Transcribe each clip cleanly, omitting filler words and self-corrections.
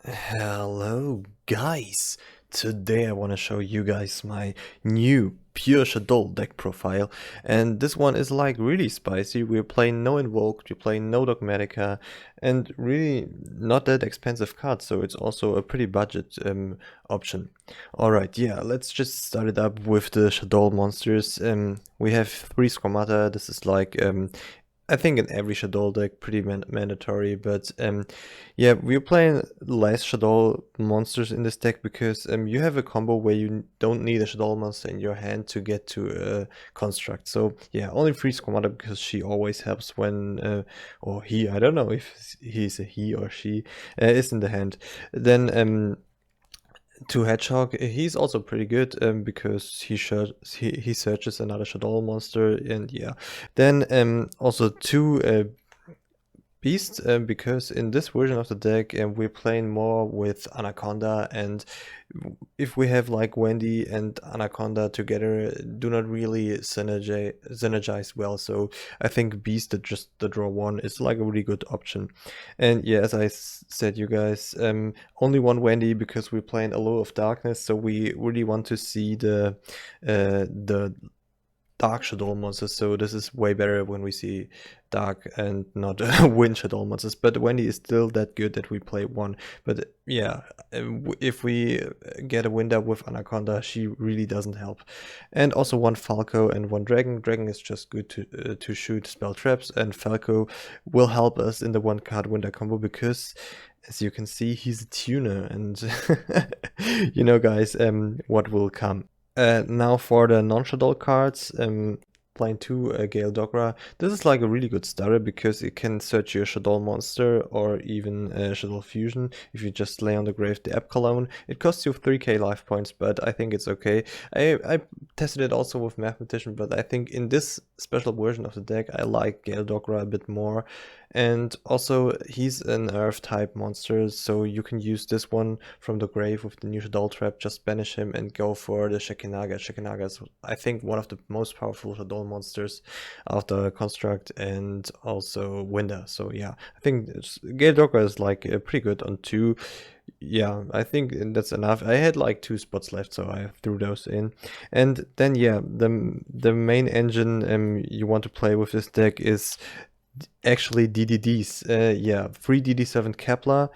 Hello guys! Today I want to show you guys my new pure Shaddoll deck profile, and this one is like really spicy. We're playing no Invoked, we're playing no Dogmatica, and really not that expensive cards, so it's also a pretty budget option. Alright, yeah, let's just start it up with the Shaddoll Monsters. We have 3 Squamata. This is like I think in every Shaddoll deck, pretty mandatory, but yeah, we're playing less Shaddoll monsters in this deck because you have a combo where you don't need a Shaddoll monster in your hand to get to a construct. So yeah, only 3 Squamata because she always helps when, or he, I don't know if he's a he or she, is in the hand. Then 2 Hedgehog, he's also pretty good because he searches another Shaddoll monster, and yeah. Then also 2 Beast, because in this version of the deck we're playing more with Anaconda, and if we have like Wendy and Anaconda together, do not really synergize well. So I think Beast, just the draw one, is like a really good option. And yeah, as I said, you guys, only one Wendy because we're playing Allure of Darkness, so we really want to see the Dark Shaddoll monsters, so this is way better when we see Dark and not Wind Shaddoll monsters. But Wendy is still that good that we play one. But yeah, if we get a Winda with Anaconda, she really doesn't help. And also 1 Falco and 1 Dragon. Dragon is just good to shoot spell traps, and Falco will help us in the 1-card Winda combo because, as you can see, he's a tuner, and you know, guys, what will come. Now for the non-Shaddoll cards, playing 2 Gale Dogra. This is like a really good starter because it can search your Shaddoll monster or even Shaddoll Fusion if you just lay on the grave the Ebb Cologne. It costs you 3k life points, but I think it's okay. I tested it also with Mathematician, but I think in this special version of the deck I like Gale Dogra a bit more. And also he's an Earth type monster, so you can use this one from the grave with the new Shaddoll trap, just banish him and go for the Shekinaga. Shekinaga is, I think, one of the most powerful Shaddoll monsters after Construct and also Winda. So yeah, I think Gale Dogra is like pretty good on 2. Yeah, I think that's enough. I had like 2 spots left, so I threw those in. And then yeah, the main engine you want to play with this deck is actually DDDs. Yeah, 3 DD7 Kepler,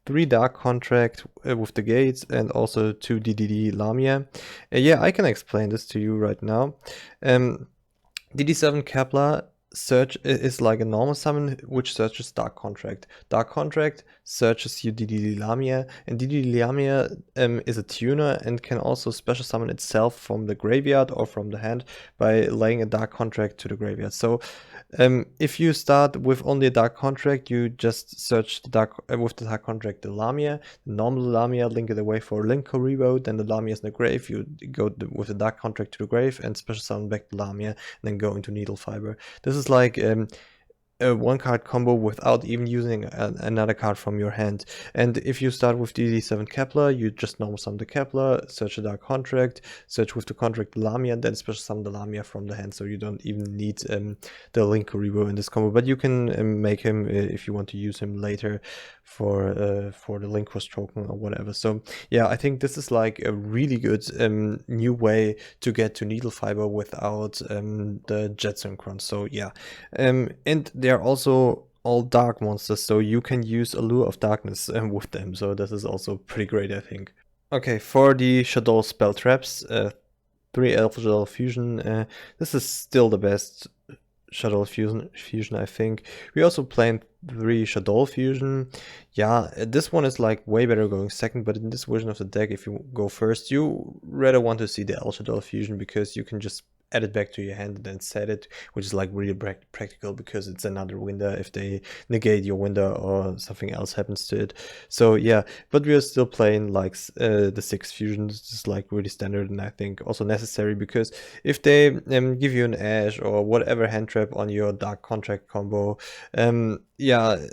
3 Dark Contract with the gates, and also 2 DDD Lamia. Yeah, I can explain this to you right now. DD7 Kepler search is like a normal summon which searches Dark Contract. Dark Contract searches you DDD Lamia, and DDD Lamia is a tuner and can also special summon itself from the graveyard or from the hand by laying a Dark Contract to the graveyard. So if you start with only a Dark Contract, you just search the with the Dark Contract the Lamia, the normal Lamia, link it away for Link Reroad, then the Lamia is in the grave, you go with the Dark Contract to the grave and special summon back the Lamia, and then go into Needle Fiber. This is like a 1-card combo without even using another card from your hand. And if you start with DD7 Kepler, you just normal summon the Kepler, search a Dark Contract, search with the contract the Lamia, and then special summon the Lamia from the hand, so you don't even need the Link Reroad in this combo. But you can make him if you want to use him later for the Link Cross token or whatever. So yeah, I think this is like a really good new way to get to Needle Fiber without the Jet Synchron. So yeah, and they're also all dark monsters, so you can use Allure of Darkness with them. So this is also pretty great, I think. Okay, for the Shaddoll spell traps, 3 Elf Shaddoll Fusion. This is still the best Shaddoll Fusion, I think. We also played 3 Shaddoll Fusion. Yeah, this one is like way better going second, but in this version of the deck, if you go first, you rather want to see the El Shaddoll Fusion because you can just add it back to your hand and then set it, which is like really practical because it's another Winda if they negate your Winda or something else happens to it. So yeah, but we are still playing like the 6 fusions, just like really standard, and I think also necessary because if they give you an Ash or whatever hand trap on your Dark Contract combo, yeah,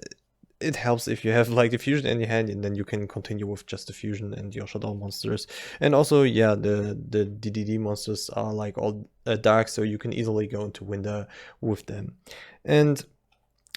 it helps if you have like the fusion in your hand, and then you can continue with just the fusion and your Shaddoll monsters. And also, yeah, the DDD monsters are like all dark, so you can easily go into Winda with them. And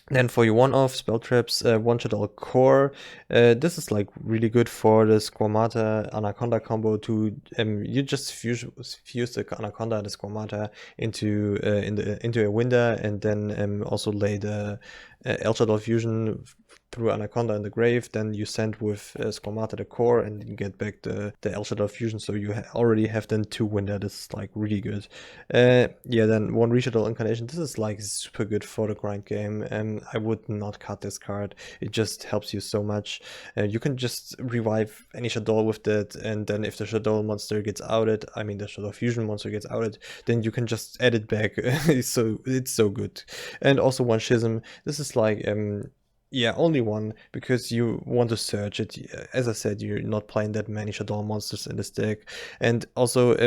Then for your one-off spell traps, one Shaddoll Core. This is like really good for the Squamata Anaconda combo. To you just fuse the Anaconda and the Squamata into a Winda, and then also lay the El Shaddoll fusion through Anaconda in the grave. Then you send with Squamata the core, and you get back the El Shaddoll fusion. So you already have then two Winda. This is like really good. Yeah, then one Reshaddoll Incarnation. This is like super good for the grind game, and I would not cut this card. It just helps you so much. You can just revive any Shaddoll with that, and then if the Shaddoll monster gets outed, I mean the Shaddoll fusion monster gets outed, then you can just add it back. So it's so good. And also one Schism. This is like yeah, only one, because you want to search it. As I said, you're not playing that many Shaddoll monsters in this deck. And also,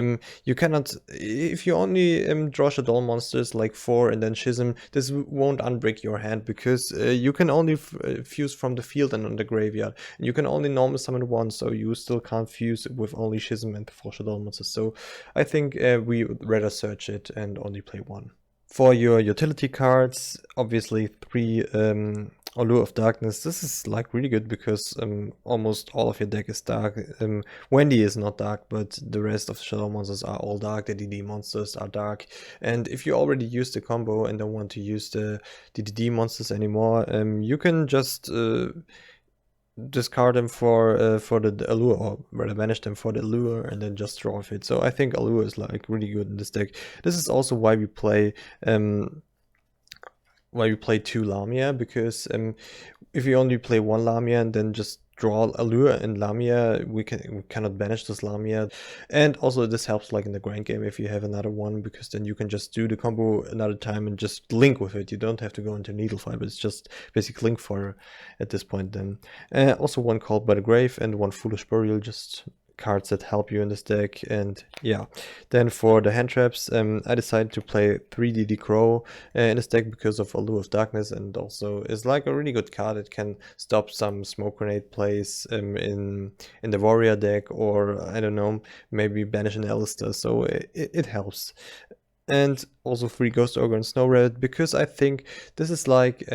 you cannot, if you only draw Shaddoll monsters like 4 and then Schism, this won't unbreak your hand, because you can only fuse from the field and on the graveyard. And you can only normal summon one, so you still can't fuse with only Schism and the 4 Shaddoll monsters. So I think we would rather search it and only play one. For your utility cards, obviously 3 Allure of Darkness. This is like really good because almost all of your deck is dark. Wendy is not dark, but the rest of the Shadow monsters are all dark. The DD monsters are dark. And if you already used the combo and don't want to use the DD monsters anymore, you can just discard them for the allure, or rather banish them for the allure, and then just draw with it. So I think allure is like really good in this deck. This is also why we play 2 Lamia, because if you only play 1 Lamia and then just draw Allure and Lamia, we cannot banish this Lamia. And also this helps like in the grind game if you have another one, because then you can just do the combo another time and just link with it. You don't have to go into Needle Fiber, it's just basic link for at this point then. Also one Called by the Grave and one Foolish Burial, just cards that help you in this deck. And yeah, then for the hand traps, I decided to play 3 DD Crow in this deck because of Allure of Darkness, and also is like a really good card. It can stop some smoke grenade plays in the warrior deck, or I don't know, maybe banish an Alistair, so it helps. And also 3 Ghost Ogre and Snow Rabbit, because I think this is like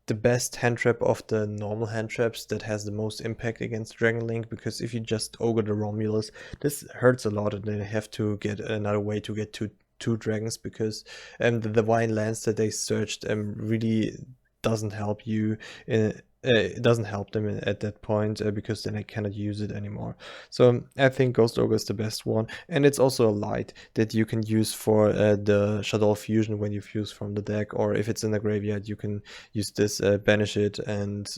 the best hand trap of the normal hand traps that has the most impact against Dragon Link, because if you just ogre the Romulus, this hurts a lot, and then you have to get another way to get to 2 dragons, because the Divine Lands that they searched really doesn't help you. It doesn't help them at that point, because then I cannot use it anymore. So I think Ghost Ogre is the best one, and it's also a light that you can use for the Shaddoll fusion when you fuse from the deck, or if it's in the graveyard, you can use this, banish it, and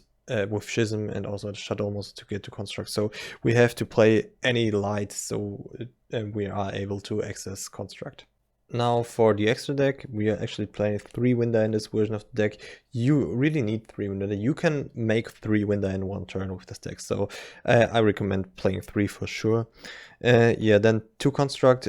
with Schism and also the Shaddoll monster to get to construct. So we have to play any light, so we are able to access construct. Now for the extra deck, we are actually playing 3 Winda in this version of the deck. You really need 3 Winda. You can make 3 Winda in one turn with this deck, so I recommend playing 3 for sure. Yeah, then 2 Construct.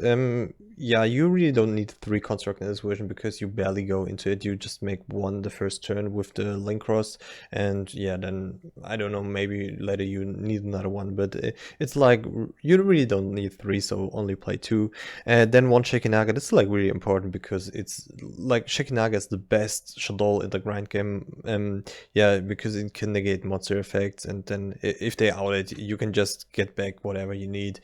Yeah, you really don't need 3 Construct in this version, because you barely go into it. You just make 1 the first turn with the Link Cross, and yeah, then I don't know, maybe later you need another one, but it's like you really don't need 3, so only play 2. Then 1 Shekinaga. This is like really important, because it's like Shekinaga is the best Shaddoll in the grind game. Yeah, because it can negate monster effects, and then if they out it, you can just get back whatever you need.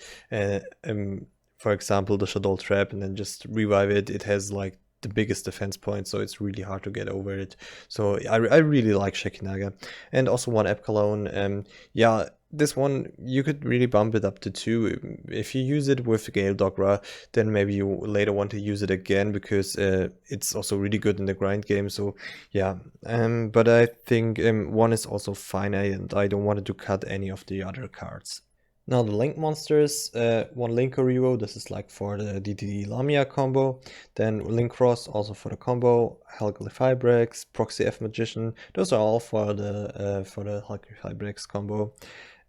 For example, the Shaddoll Trap, and then just revive it. It has like the biggest defense point, so it's really hard to get over it. So I really like Shekinaga. And also 1 Epcalone. Yeah, this one you could really bump it up to 2. If you use it with Gale Dogra, then maybe you later want to use it again, because it's also really good in the grind game. So yeah, but I think 1 is also fine, and I don't want to cut any of the other cards. Now the Link monsters, 1 Linkariro, this is like for the DDD Lamia combo. Then Link Cross, also for the combo. Halglyphibrex, Proxy F Magician, those are all for the Halglyphibrex combo.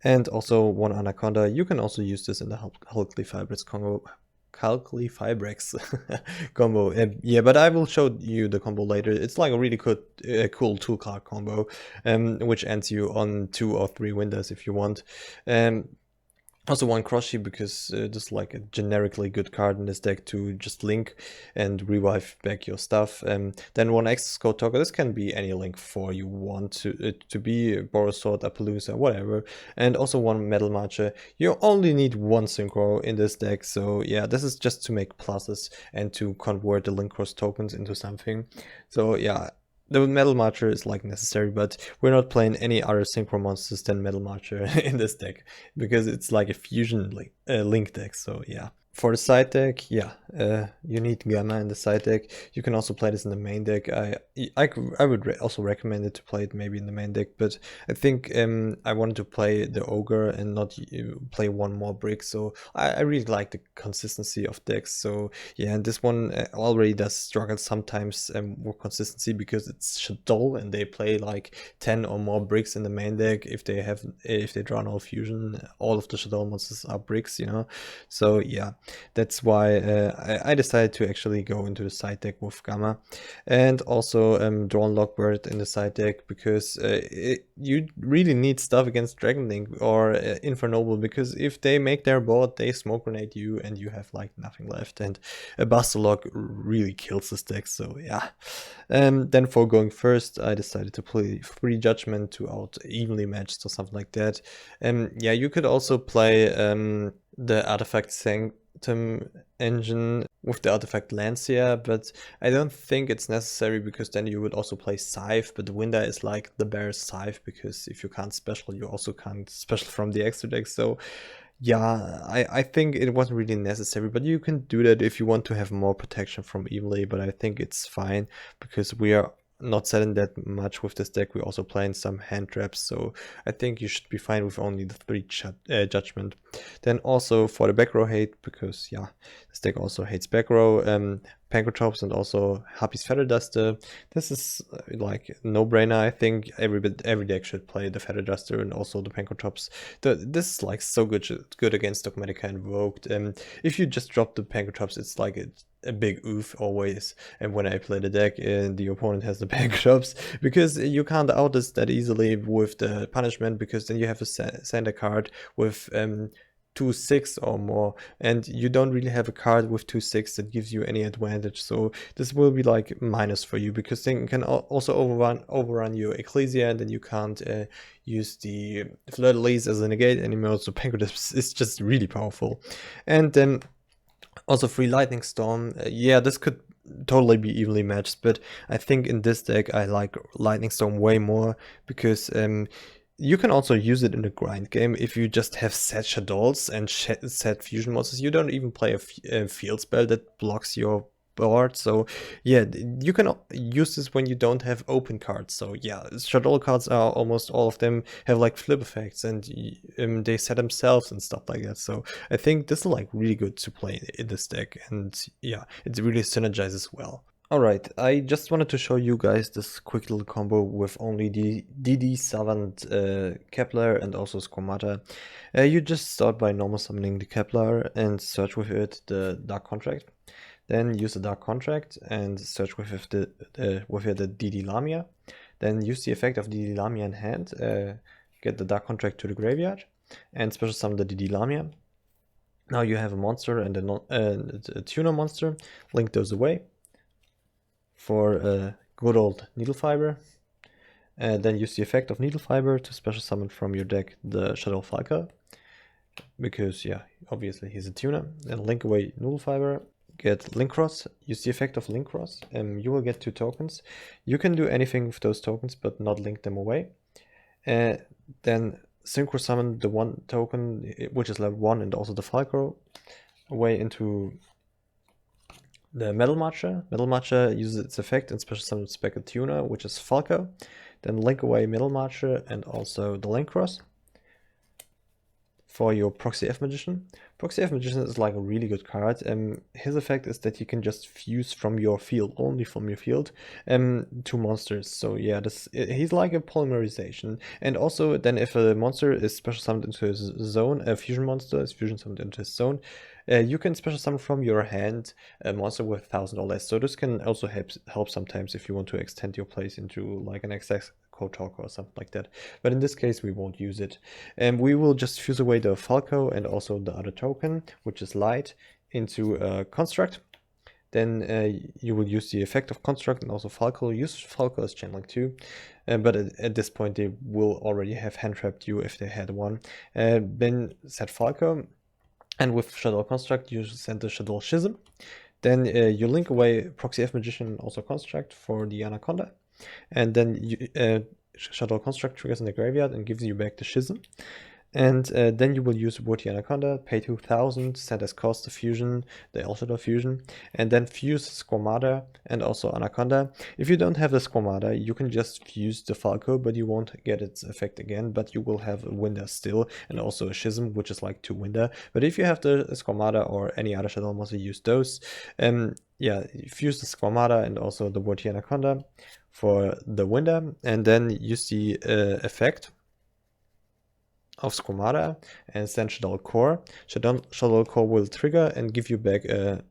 And also 1 Anaconda. You can also use this in the Halglyphibrex combo. Halglyphibrex combo. Yeah, but I will show you the combo later. It's like a really cool 2-card combo, which ends you on 2 or 3 windows if you want. Also one Croshy because this is like a generically good card in this deck to just link and revive back your stuff. Then one Access Code Talker. This can be any link for you want to be, Borrow Sword, Appaloosa, whatever. And also one Metal Marcher. You only need one Synchro in this deck, so yeah, this is just to make pluses and to convert the Link Cross tokens into something. So yeah, the Metal Marcher is like necessary, but we're not playing any other Synchro monsters than Metal Marcher in this deck because it's like a fusion link deck. So yeah. For the side deck, yeah, you need Gamma in the side deck. You can also play this in the main deck. I would also recommend it to play it maybe in the main deck, but I think I wanted to play the Ogre and not play one more brick. So I really like the consistency of decks. So yeah, and this one already does struggle sometimes with consistency because it's Shaddoll and they play like 10 or more bricks in the main deck. If they draw no fusion, all of the Shaddoll monsters are bricks, you know. So yeah. That's why I decided to actually go into the side deck with Gamma, and also Drawn Lockbird in the side deck because you really need stuff against Dragon Link or Infernoble, because if they make their board, they smoke grenade you and you have like nothing left, and a Bastalog really kills this deck. So yeah. Then for going first, I decided to play Free Judgment to out evenly matched or something like that. Yeah, you could also play the Artifact Sanctum engine with the Artifact Lancia, but I don't think it's necessary because then you would also play Scythe, but Winda is like the bear Scythe because if you can't special, you also can't special from the extra deck. So yeah, I think it wasn't really necessary, but you can do that if you want to have more protection from evenly, but I think it's fine because we are not selling that much with this deck. We're also playing some hand traps, so I think you should be fine with only the 3 judgment. Then also for the back row hate, because yeah, this deck also hates back row, Pankratops and also Happy's Feather Duster. This is like no-brainer. I think every deck should play the Feather Duster and also the Pankratops. This is like so good against Dogmatica Invoked. If you just drop the Pankratops, it's like a big oof always. And when I play the deck, the opponent has the Pankratops, because you can't out this that easily with the punishment, because then you have to send a card with 2/6 or more, and you don't really have a card with 2/6 that gives you any advantage. So this will be like minus for you, because then you can also overrun your Ecclesia, and then you can't use the Fleur-de-Lis as a negate anymore. So Pankratops is just really powerful. And then also Free Lightning Storm. Yeah, this could totally be evenly matched, but I think in this deck I like Lightning Storm way more, because you can also use it in a grind game if you just have set Shaddolls and set Fusion Monsters. You don't even play a field spell that blocks your board. So yeah, you can use this when you don't have open cards. So yeah, Shaddoll cards are almost all of them have like flip effects, and they set themselves and stuff like that. So I think this is like really good to play in this deck, and yeah, it really synergizes well. Alright, I just wanted to show you guys this quick little combo with only the DD Savant Kepler and also Squamata. You just start by normal summoning the Kepler and search with it the Dark Contract. Then use the Dark Contract and search with it the DD Lamia. Then use the effect of DD Lamia in hand, get the Dark Contract to the graveyard, and special summon the DD Lamia. Now you have a monster and a tuner monster. Link those away for a good old Needle Fiber. Then use the effect of Needle Fiber to special summon from your deck the Shadow Falca, because yeah, obviously he's a tuner. Then link away Needle Fiber, get Link Cross, use the effect of Link Cross, and you will get 2 tokens. You can do anything with those tokens, but not link them away. Then Synchro Summon the 1 token, which is level 1, and also the Falco, away into the Metal Marcher. Metal Marcher uses its effect and special summons back a tuner, which is Falco. Then link away Metal Marcher and also the Link Cross for your Proxy F Magician. Proxy F Magician is like a really good card. His effect is that you can just fuse from your field, only from your field, to monsters. So yeah, he's like a polymerization. And also then if a monster is special summoned into his zone, a fusion monster is fusion summoned into his zone, You can special summon from your hand a monster with 1000 or less. So this can also help sometimes if you want to extend your plays into like an XX Kotok or something like that. But in this case, we won't use it. And we will just fuse away the Falco and also the other token, which is Light, into a construct. Then you will use the effect of construct and also Falco. Use Falco as channeling too. But at this point, they will already have hand trapped you if they had one. Then set Falco. And with Shaddoll Construct, you send the Shaddoll Schism. Then you link away Proxy F Magician and also Construct for the Anaconda. And then you, Shaddoll Construct triggers in the graveyard and gives you back the Schism. And then you will use Woody Anaconda, pay 2000, send as cost the fusion, the El Shadow fusion, and then fuse Squamata and also Anaconda. If you don't have the Squamata, you can just fuse the Falco, but you won't get its effect again, but you will have a Winda still, and also a Schism, which is like 2 Winda. But if you have the Squamata or any other Shadow monster, use those. Yeah, fuse the Squamata and also the Woody Anaconda for the Winda, and then use the effect of Squamata and send Shaddoll Core. Shaddoll Core will trigger and give you back a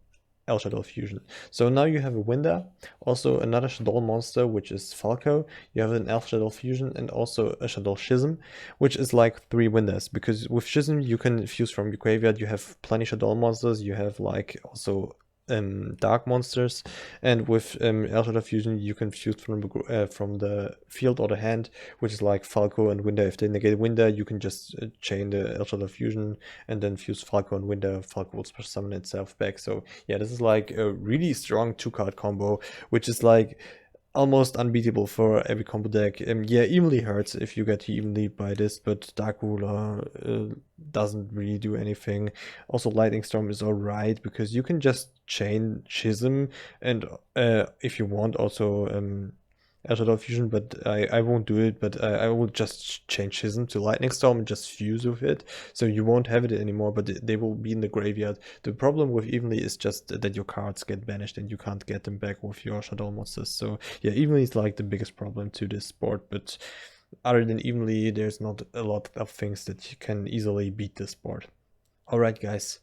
El Shadow Fusion. So now you have a Winda, also another Shaddoll monster, which is Falco. You have an Elf Shadow Fusion and also a Shaddoll Schism, which is like 3 Windas, because with Schism you can fuse from your graveyard. You have plenty Shaddoll monsters, you have like also dark monsters, and with El Shadow Fusion you can fuse from the field or the hand, which is like Falco and Winda. If they negate Winda, you can just chain the El Shadow Fusion and then fuse Falco and Winda. Falco will special summon itself back. So yeah, this is like a really strong 2-card combo, which is like almost unbeatable for every combo deck. Yeah, Evenly hurts if you get Evenly by this, but Dark Ruler doesn't really do anything. Also, Lightning Storm is alright because you can just chain Schism and if you want also El Shadow Fusion, but I won't do it, but I will just change Schism to Lightning Storm and just fuse with it, so you won't have it anymore, but they will be in the graveyard. The problem with Evenly is just that your cards get banished and you can't get them back with your Shaddoll monsters. So yeah, Evenly is like the biggest problem to this board, but other than Evenly, there's not a lot of things that you can easily beat this board. Alright guys,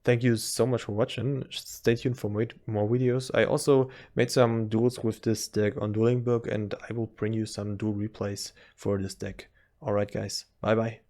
thank you so much for watching. Stay tuned for more videos. I also made some duels with this deck on Dueling Book, and I will bring you some duel replays for this deck. Alright guys, bye bye.